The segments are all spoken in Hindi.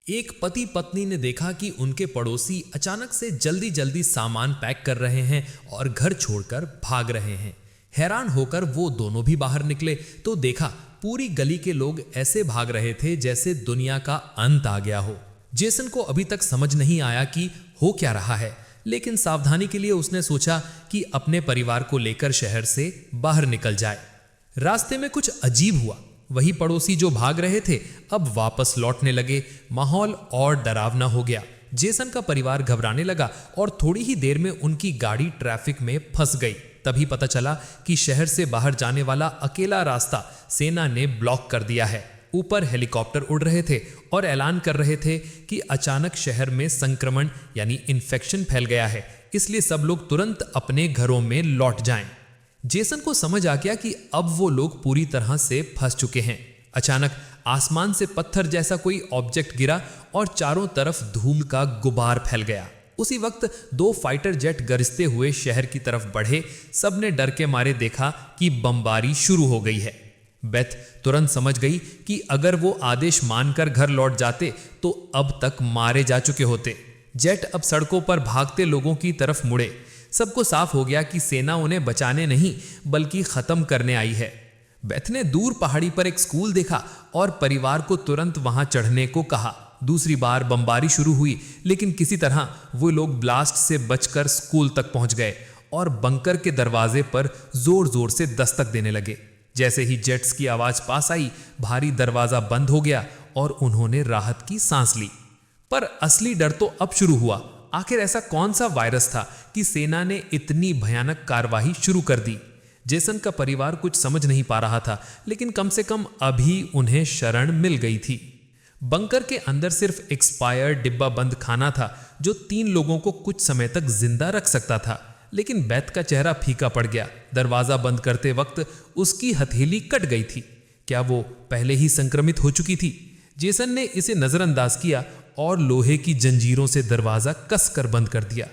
एक पति पत्नी ने देखा कि उनके पड़ोसी अचानक से जल्दी जल्दी सामान पैक कर रहे हैं और घर छोड़कर भाग रहे हैं। हैरान होकर वो दोनों भी बाहर निकले तो देखा पूरी गली के लोग ऐसे भाग रहे थे जैसे दुनिया का अंत आ गया हो। जेसन को अभी तक समझ नहीं आया कि हो क्या रहा है, लेकिन सावधानी के लिए उसने सोचा कि अपने परिवार को लेकर शहर से बाहर निकल जाए। रास्ते में कुछ अजीब हुआ। वही पड़ोसी जो भाग रहे थे अब वापस लौटने लगे। माहौल और डरावना हो गया। जेसन का परिवार घबराने लगा और थोड़ी ही देर में उनकी गाड़ी ट्रैफिक में फंस गई। तभी पता चला कि शहर से बाहर जाने वाला अकेला रास्ता सेना ने ब्लॉक कर दिया है। ऊपर हेलीकॉप्टर उड़ रहे थे और ऐलान कर रहे थे कि अचानक शहर में संक्रमण यानी इन्फेक्शन फैल गया है, इसलिए सब लोग तुरंत अपने घरों में लौट जाएं। जेसन को समझ आ गया कि अब वो लोग पूरी तरह से फंस चुके हैं। अचानक आसमान से पत्थर जैसा कोई ऑब्जेक्ट गिरा और चारों तरफ धूल का गुबार फैल गया। उसी वक्त दो फाइटर जेट गरजते हुए शहर की तरफ बढ़े। सबने डर के मारे देखा कि बमबारी शुरू हो गई है। बेथ तुरंत समझ गई कि अगर वो आदेश मानकर घर लौट जाते तो अब तक मारे जा चुके होते। जेट अब सड़कों पर भागते लोगों की तरफ मुड़े। सबको साफ हो गया कि सेना उन्हें बचाने नहीं बल्कि खत्म करने आई है। बेथ ने दूर पहाड़ी पर एक स्कूल देखा और परिवार को तुरंत वहां चढ़ने को कहा। दूसरी बार बमबारी शुरू हुई, लेकिन किसी तरह वो लोग ब्लास्ट से बचकर स्कूल तक पहुंच गए और बंकर के दरवाजे पर जोर जोर से दस्तक देने लगे। जैसे ही जेट्स की आवाज पास आई, भारी दरवाजा बंद हो गया और उन्होंने राहत की सांस ली। पर असली डर तो अब शुरू हुआ। आखिर ऐसा कौन सा वायरस था कि सेना ने इतनी भयानक कार्रवाई शुरू कर दी? जेसन का परिवार कुछ समझ नहीं पा रहा था, लेकिन कम से कम अभी उन्हें शरण मिल गई थी। बंकर के अंदर सिर्फ एक्सपायर्ड डिब्बा बंद खाना था जो 3 लोगों को कुछ समय तक जिंदा रख सकता था। लेकिन बेथ का चेहरा फीका पड़ गया। दरवाजा बंद करते वक्त उसकी हथेली कट गई थी। क्या वो पहले ही संक्रमित हो चुकी थी? जेसन ने इसे नजरअंदाज किया और लोहे की जंजीरों से दरवाजा कसकर बंद कर दिया।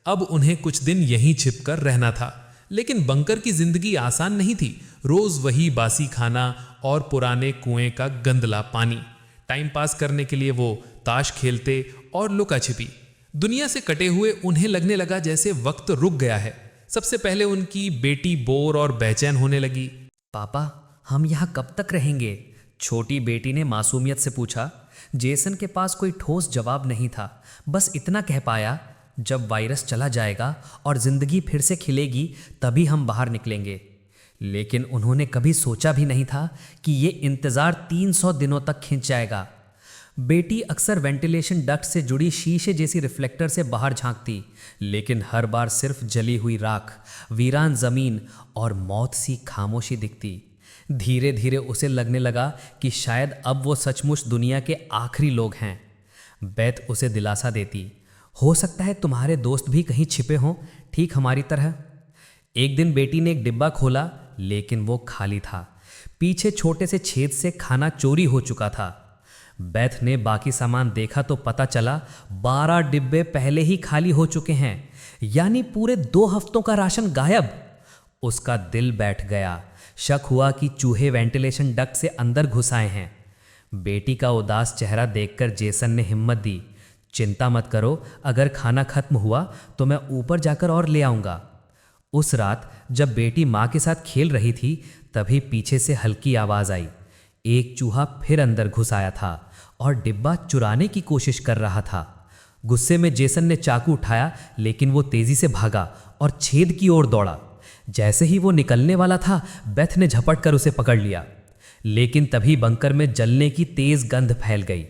अब उन्हें कुछ दिन यहीं छिपकर रहना था। लेकिन बंकर की जिंदगी आसान नहीं थी। रोज वही बासी खाना और पुराने कुएं का गंदला पानी। टाइम पास करने के लिए वो ताश खेलते और लुका छिपी। दुनिया से कटे हुए उन्हें लगने लगा जैसे वक्त रुक गया है। सबसे पहले उनकी बेटी बोर और बेचैन होने लगी। पापा, हम यहाँ कब तक रहेंगे? छोटी बेटी ने मासूमियत से पूछा। जेसन के पास कोई ठोस जवाब नहीं था। बस इतना कह पाया, जब वायरस चला जाएगा और जिंदगी फिर से खिलेगी तभी हम बाहर निकलेंगे। लेकिन उन्होंने कभी सोचा भी नहीं था कि ये इंतज़ार 300 दिनों तक खिंच जाएगा। बेटी अक्सर वेंटिलेशन डक्ट से जुड़ी शीशे जैसी रिफ्लेक्टर से बाहर झांकती, लेकिन हर बार सिर्फ जली हुई राख, वीरान जमीन और मौत सी खामोशी दिखती। धीरे धीरे उसे लगने लगा कि शायद अब वो सचमुच दुनिया के आखिरी लोग हैं। बेथ उसे दिलासा देती, हो सकता है तुम्हारे दोस्त भी कहीं छिपे हों, ठीक हमारी तरह। एक दिन बेटी ने एक डिब्बा खोला, लेकिन वो खाली था। पीछे छोटे से छेद से खाना चोरी हो चुका था। बेथ ने बाकी सामान देखा तो पता चला 12 डिब्बे पहले ही खाली हो चुके हैं, यानी पूरे 2 हफ्तों का राशन गायब। उसका दिल बैठ गया। शक हुआ कि चूहे वेंटिलेशन डक्ट से अंदर घुस आए हैं। बेटी का उदास चेहरा देखकर जेसन ने हिम्मत दी, चिंता मत करो, अगर खाना खत्म हुआ तो मैं ऊपर जाकर और ले आऊँगा। उस रात जब बेटी माँ के साथ खेल रही थी, तभी पीछे से हल्की आवाज़ आई। एक चूहा फिर अंदर घुस आया था और डिब्बा चुराने की कोशिश कर रहा था। गुस्से में जेसन ने चाकू उठाया, लेकिन वो तेजी से भागा और छेद की ओर दौड़ा। जैसे ही वो निकलने वाला था, बेथ ने झपट कर उसे पकड़ लिया। लेकिन तभी बंकर में जलने की तेज गंध फैल गई।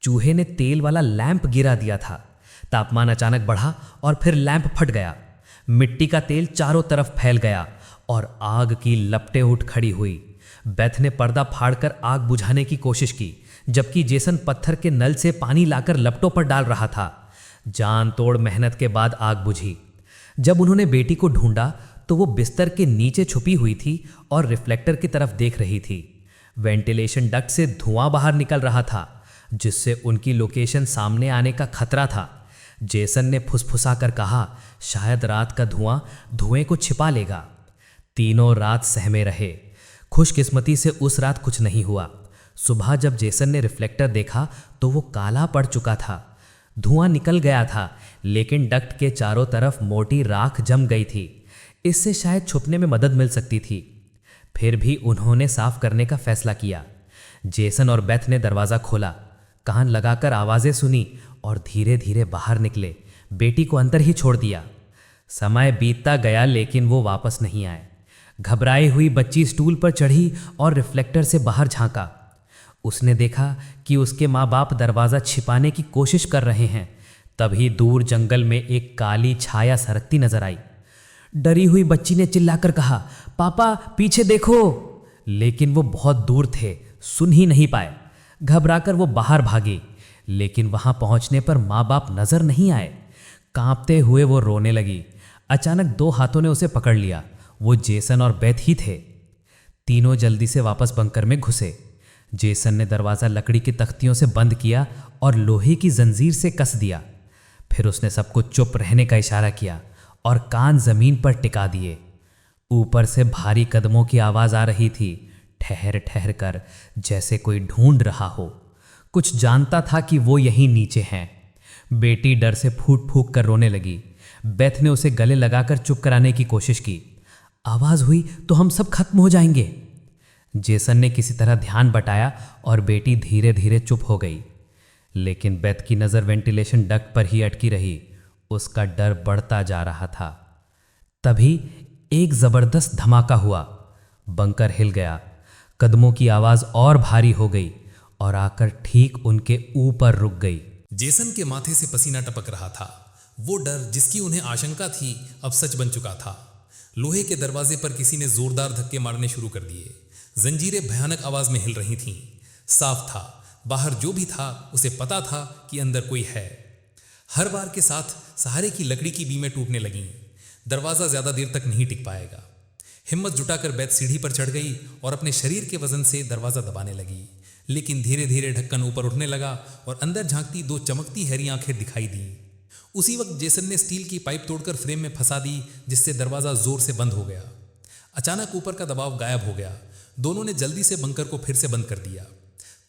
चूहे ने तेल वाला लैंप गिरा दिया था। तापमान अचानक बढ़ा और फिर लैंप फट गया। मिट्टी का तेल चारों तरफ फैल गया और आग की लपटें उठ खड़ी हुई। बेथ ने पर्दा फाड़कर आग बुझाने की कोशिश की, जबकि जेसन पत्थर के नल से पानी लाकर लपटों पर डाल रहा था। जान तोड़ मेहनत के बाद आग बुझी। जब उन्होंने बेटी को ढूंढा तो वो बिस्तर के नीचे छुपी हुई थी और रिफ्लेक्टर की तरफ देख रही थी। वेंटिलेशन डक्ट से धुआं बाहर निकल रहा था, जिससे उनकी लोकेशन सामने आने का खतरा था। जेसन ने फुसफुसाकर कहा, शायद रात का धुआं धुएं को छिपा लेगा। तीनों रात सहमे रहे। खुशकिस्मती से उस रात कुछ नहीं हुआ। सुबह जब जेसन ने रिफ्लेक्टर देखा तो वो काला पड़ चुका था। धुआं निकल गया था, लेकिन डक्ट के चारों तरफ मोटी राख जम गई थी। इससे शायद छुपने में मदद मिल सकती थी। फिर भी उन्होंने साफ करने का फैसला किया। जेसन और बेथ ने दरवाज़ा खोला, कान लगाकर आवाज़ें सुनी और धीरे धीरे बाहर निकले। बेटी को अंदर ही छोड़ दिया। समय बीतता गया, लेकिन वो वापस नहीं आए। घबराई हुई बच्ची स्टूल पर चढ़ी और रिफ्लेक्टर से बाहर झांका। उसने देखा कि उसके माँ बाप दरवाज़ा छिपाने की कोशिश कर रहे हैं। तभी दूर जंगल में एक काली छाया सरकती नजर आई। डरी हुई बच्ची ने चिल्लाकर कहा, पापा पीछे देखो। लेकिन वो बहुत दूर थे, सुन ही नहीं पाए। घबराकर वो बाहर भागी, लेकिन वहां पहुंचने पर माँ बाप नजर नहीं आए। कांपते हुए वो रोने लगी। अचानक 2 हाथों ने उसे पकड़ लिया। वो जेसन और बेथ ही थे। तीनों जल्दी से वापस बंकर में घुसे। जेसन ने दरवाज़ा लकड़ी की तख्तियों से बंद किया और लोहे की जंजीर से कस दिया। फिर उसने सबको चुप रहने का इशारा किया और कान जमीन पर टिका दिए। ऊपर से भारी कदमों की आवाज़ आ रही थी, ठहर ठहर कर, जैसे कोई ढूंढ रहा हो। कुछ जानता था कि वो यहीं नीचे हैं। बेटी डर से फूट फूट कर रोने लगी। बेथ ने उसे गले लगाकर चुप कराने की कोशिश की। आवाज़ हुई तो हम सब खत्म हो जाएंगे। जेसन ने किसी तरह ध्यान बटाया और बेटी धीरे धीरे चुप हो गई। लेकिन बेथ की नज़र वेंटिलेशन डक्ट पर ही अटकी रही। उसका डर बढ़ता जा रहा था। तभी एक जबरदस्त धमाका हुआ। बंकर हिल गया। कदमों की आवाज और भारी हो गई और आकर ठीक उनके ऊपर रुक गई। जेसन के माथे से पसीना टपक रहा था। वो डर जिसकी उन्हें आशंका थी अब सच बन चुका था। लोहे के दरवाजे पर किसी ने जोरदार धक्के मारने शुरू कर दिए। जंजीरें भयानक आवाज में हिल रही थीं। साफ था, बाहर जो भी था उसे पता था कि अंदर कोई है। हर बार के साथ सहारे की लकड़ी की बीमें टूटने लगीं। दरवाजा ज्यादा देर तक नहीं टिक पाएगा। हिम्मत जुटाकर बेथ सीढ़ी पर चढ़ गई और अपने शरीर के वजन से दरवाजा दबाने लगी। लेकिन धीरे धीरे ढक्कन ऊपर उठने लगा और अंदर झांकती 2 चमकती हरी आंखें दिखाई दी। उसी वक्त जेसन ने स्टील की पाइप तोड़कर फ्रेम में फंसा दी, जिससे दरवाजा जोर से बंद हो गया। अचानक ऊपर का दबाव गायब हो गया। दोनों ने जल्दी से बंकर को फिर से बंद कर दिया।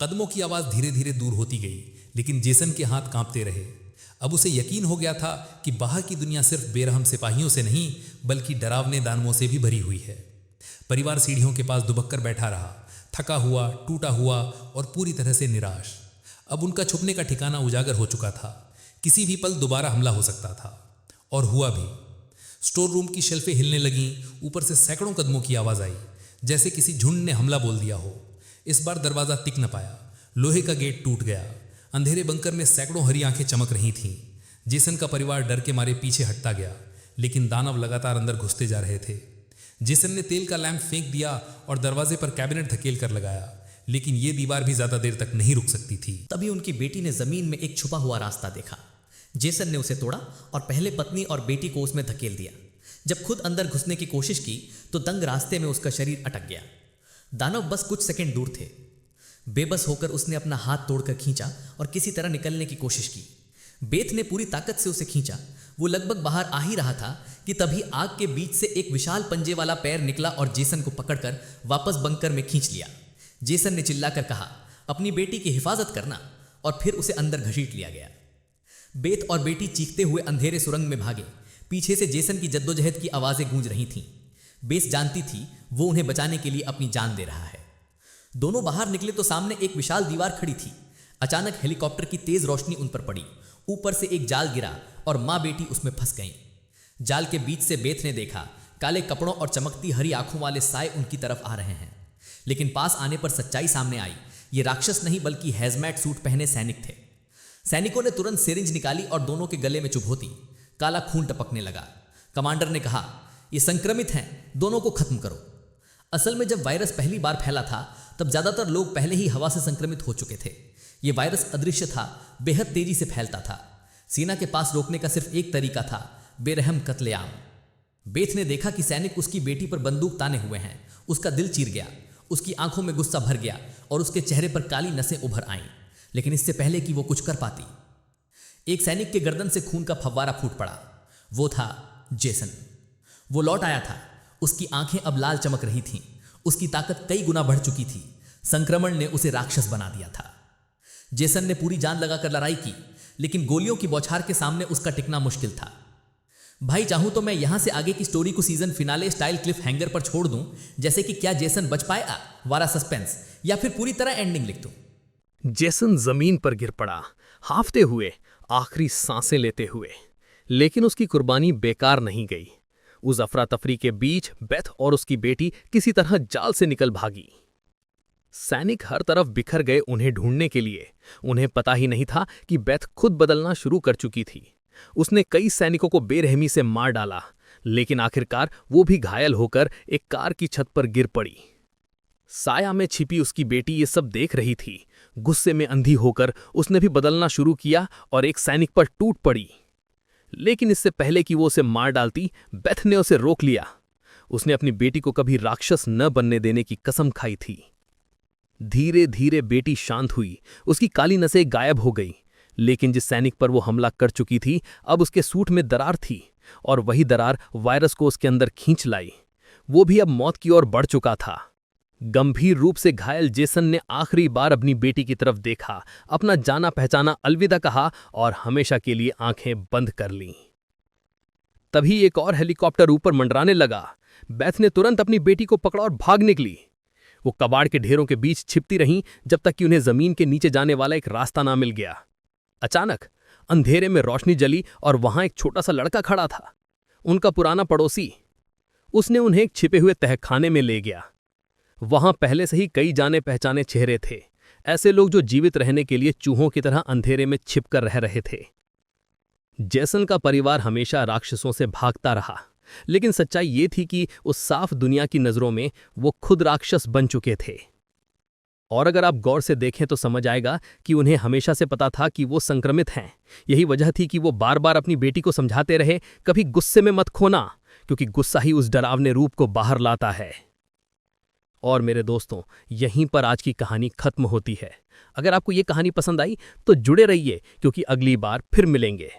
कदमों की आवाज धीरे धीरे दूर होती गई, लेकिन जेसन के हाथ कांपते रहे। अब उसे यकीन हो गया था कि बाहर की दुनिया सिर्फ बेरहम सिपाहियों से नहीं, बल्कि डरावने दानवों से भी भरी हुई है। परिवार सीढ़ियों के पास दुबक कर बैठा रहा, थका हुआ, टूटा हुआ और पूरी तरह से निराश। अब उनका छुपने का ठिकाना उजागर हो चुका था। किसी भी पल दोबारा हमला हो सकता था, और हुआ भी। स्टोर रूम की शेल्फें हिलने लगीं। ऊपर से सैकड़ों कदमों की आवाज आई, जैसे किसी झुंड ने हमला बोल दिया हो। इस बार दरवाजा टिक न पाया। लोहे का गेट टूट गया। अंधेरे बंकर में सैकड़ों हरी आंखें चमक रही थीं। जेसन का परिवार डर के मारे पीछे हटता गया, लेकिन दानव लगातार अंदर घुसते जा रहे थे। जेसन ने तेल का लैंप फेंक दिया और दरवाजे पर कैबिनेट धकेल कर लगाया, लेकिन ये दीवार भी ज्यादा देर तक नहीं रुक सकती थी। तभी उनकी बेटी ने जमीन में एक छुपा हुआ रास्ता देखा। जेसन ने उसे तोड़ा और पहले पत्नी और बेटी को उसमें धकेल दिया। जब खुद अंदर घुसने की कोशिश की तो दंग रास्ते में उसका शरीर अटक गया। दानव बस कुछ सेकंड दूर थे। बेबस होकर उसने अपना हाथ तोड़कर खींचा और किसी तरह निकलने की कोशिश की। बेथ ने पूरी ताकत से उसे खींचा। वो लगभग बाहर आ ही रहा था कि तभी आग के बीच से एक विशाल पंजे वाला पैर निकला और जेसन को पकड़कर वापस बंकर में खींच लिया। जेसन ने चिल्लाकर कहा, अपनी बेटी की हिफाजत करना, और फिर उसे अंदर घसीट लिया गया। बेथ और बेटी चीखते हुए अंधेरे सुरंग में भागे। पीछे से जेसन की जद्दोजहद की आवाजें गूंज रही थीं। बेस जानती थी वो उन्हें बचाने के लिए अपनी जान दे रहा है। दोनों बाहर निकले तो सामने एक विशाल दीवार खड़ी थी। अचानक हेलीकॉप्टर की तेज रोशनी उन पर पड़ी। ऊपर से एक जाल गिरा और माँ बेटी उसमें फंस गईं। जाल के बीच से बेथ ने देखा, काले कपड़ों और चमकती हरी आंखों वाले साए उनकी तरफ आ रहे हैं। लेकिन पास आने पर सच्चाई सामने आई। ये राक्षस नहीं बल्कि हैजमैट सूट पहने सैनिक थे। सैनिकों ने तुरंत सिरिंज निकाली और दोनों के गले में चुभोती। काला खून टपकने लगा। कमांडर ने कहा, ये संक्रमित हैं, दोनों को खत्म करो। असल में जब वायरस पहली बार फैला था तब ज्यादातर लोग पहले ही हवा से संक्रमित हो चुके थे। ये वायरस अदृश्य था, बेहद तेजी से फैलता था। सेना के पास रोकने का सिर्फ एक तरीका था, बेरहम कत्लेआम। बेथ ने देखा कि सैनिक उसकी बेटी पर बंदूक ताने हुए हैं। उसका दिल चीर गया। उसकी आंखों में गुस्सा भर गया और उसके चेहरे पर काली नसें उभर आईं। लेकिन इससे पहले कि वो कुछ कर पाती, एक सैनिक के गर्दन से खून का फव्वारा फूट पड़ा। वो था जेसन। वो लौट आया था। उसकी आंखें अब लाल चमक रही थीं। उसकी ताकत कई गुना बढ़ चुकी थी। संक्रमण ने उसे राक्षस बना दिया था। जेसन ने पूरी जान लगाकर लड़ाई की, लेकिन गोलियों की बौछार के सामने उसका टिकना मुश्किल था। भाई चाहूं तो मैं यहां से आगे की स्टोरी को season finale style Cliff hanger पर छोड़ दूं, जैसे कि क्या जेसन बच पाएगा वाला सस्पेंस, या फिर पूरी तरह एंडिंग लिख दूं। जेसन जमीन पर गिर पड़ा, हांफते हुए, आखिरी सांसें लेते हुए। लेकिन उसकी कुर्बानी बेकार नहीं गई। उस अफरा तफरी के बीच बेथ और उसकी बेटी किसी तरह जाल से निकल भागी। सैनिक हर तरफ बिखर गए उन्हें ढूंढने के लिए। उन्हें पता ही नहीं था कि बेथ खुद बदलना शुरू कर चुकी थी। उसने कई सैनिकों को बेरहमी से मार डाला, लेकिन आखिरकार वो भी घायल होकर एक कार की छत पर गिर पड़ी। साया में छिपी उसकी बेटी ये सब देख रही थी। गुस्से में अंधी होकर उसने भी बदलना शुरू किया और एक सैनिक पर टूट पड़ी। लेकिन इससे पहले कि वो उसे मार डालती, बेथ ने उसे रोक लिया। उसने अपनी बेटी को कभी राक्षस न बनने देने की कसम खाई थी। धीरे धीरे बेटी शांत हुई, उसकी काली नसें गायब हो गई। लेकिन जिस सैनिक पर वो हमला कर चुकी थी, अब उसके सूट में दरार थी, और वही दरार वायरस को उसके अंदर खींच लाई। वो भी अब मौत की ओर बढ़ चुका था। गंभीर रूप से घायल जेसन ने आखिरी बार अपनी बेटी की तरफ देखा, अपना जाना पहचाना अलविदा कहा और हमेशा के लिए आंखें बंद कर लीं। तभी एक और हेलीकॉप्टर ऊपर मंडराने लगा। बेथ ने तुरंत अपनी बेटी को पकड़ा और भाग निकली। वो कबाड़ के ढेरों के बीच छिपती रहीं जब तक कि उन्हें जमीन के नीचे जाने वाला एक रास्ता ना मिल गया। अचानक अंधेरे में रोशनी जली और वहां एक छोटा सा लड़का खड़ा था, उनका पुराना पड़ोसी। उसने उन्हें एक छिपे हुए तहखाने में ले गया। वहां पहले से ही कई जाने पहचाने चेहरे थे, ऐसे लोग जो जीवित रहने के लिए चूहों की तरह अंधेरे में छिपकर रह रहे थे। जेसन का परिवार हमेशा राक्षसों से भागता रहा, लेकिन सच्चाई ये थी कि उस साफ दुनिया की नजरों में वो खुद राक्षस बन चुके थे। और अगर आप गौर से देखें तो समझ आएगा कि उन्हें हमेशा से पता था कि वो संक्रमित हैं। यही वजह थी कि वो बार बार अपनी बेटी को समझाते रहे, कभी गुस्से में मत खोना, क्योंकि गुस्सा ही उस डरावने रूप को बाहर लाता है। और मेरे दोस्तों, यहीं पर आज की कहानी खत्म होती है। अगर आपको ये कहानी पसंद आई तो जुड़े रहिए, क्योंकि अगली बार फिर मिलेंगे।